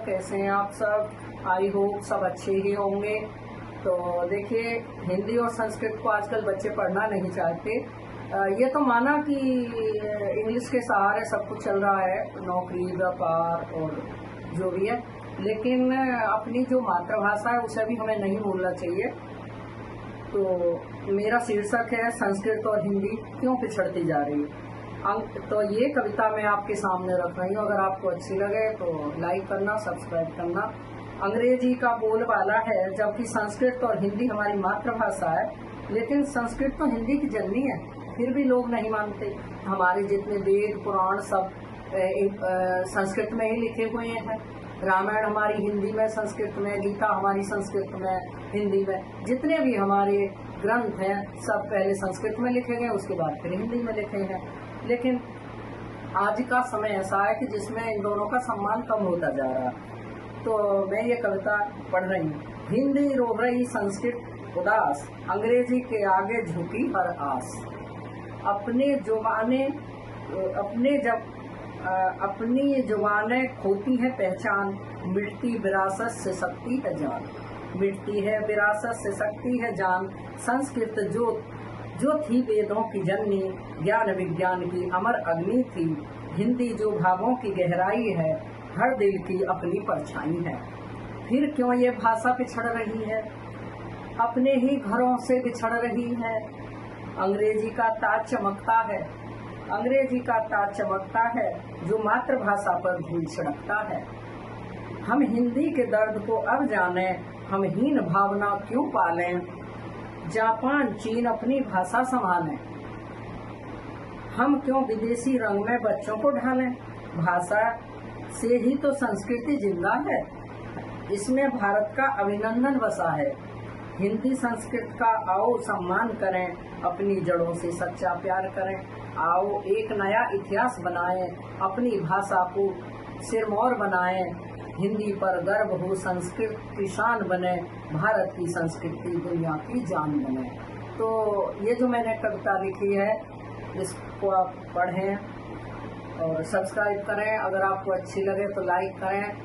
कैसे हैं आप सब? आई होप सब अच्छे ही होंगे। तो देखिए, हिंदी और संस्कृत को आजकल बच्चे पढ़ना नहीं चाहते। ये तो माना कि इंग्लिश के सहारे सब कुछ चल रहा है, नौकरी व्यापार और जो भी है, लेकिन अपनी जो मातृभाषा है उसे भी हमें नहीं भूलना चाहिए। तो मेरा शीर्षक है संस्कृत और हिंदी क्यों पिछड़ती जा रही है। तो ये कविता मैं आपके सामने रख रही हूँ। अगर आपको अच्छी लगे तो लाइक करना, सब्सक्राइब करना। अंग्रेजी का बोलबाला है, जबकि संस्कृत और हिंदी हमारी मातृभाषा है, लेकिन संस्कृत तो हिंदी की जननी है, फिर भी लोग नहीं मानते। हमारे जितने वेद पुराण सब संस्कृत में ही लिखे हुए हैं। रामायण हमारी हिंदी में, संस्कृत में, गीता हमारी संस्कृत में, हिंदी में, जितने भी हमारे ग्रंथ हैं सब पहले संस्कृत में लिखे गए, उसके बाद फिर हिंदी में लिखे हैं। लेकिन आज का समय ऐसा है कि जिसमें इन दोनों का सम्मान कम होता जा रहा है। तो मैं ये कविता पढ़ रही हूँ। हिंदी रो रही संस्कृत उदास, अंग्रेजी के आगे झुकी हर आस। अपनी जुबानें खोती है पहचान, मिटती विरासत से सकती है जान। मिटती है विरासत से सकती है जान। संस्कृत जो थी वेदों की जननी, ज्ञान विज्ञान की अमर अग्नि थी। हिंदी जो भावों की गहराई है, हर दिल की अपनी परछाई है। फिर क्यों ये भाषा पिछड़ रही है, अपने ही घरों से बिछड़ रही है। अंग्रेजी का ताज चमकता है, अंग्रेजी का ताज चमकता है, जो मातृभाषा पर धूल छिड़कता है। हम हिंदी के दर्द को अब जाने, हम हीन भावना क्यों पालें। जापान चीन अपनी भाषा संभालें, हम क्यों विदेशी रंग में बच्चों को ढालें। भाषा से ही तो संस्कृति जिंदा है, इसमें भारत का अभिनंदन बसा है। हिंदी संस्कृत का आओ सम्मान करें, अपनी जड़ों से सच्चा प्यार करें। आओ एक नया इतिहास बनाएं, अपनी भाषा को सिरमौर बनाएं। हिंदी पर गर्व हो, संस्कृत की शान बने, भारत की संस्कृति दुनिया की जान बने। तो ये जो मैंने कविता लिखी है, इसको आप पढ़ें और सब्सक्राइब करें। अगर आपको अच्छी लगे तो लाइक करें।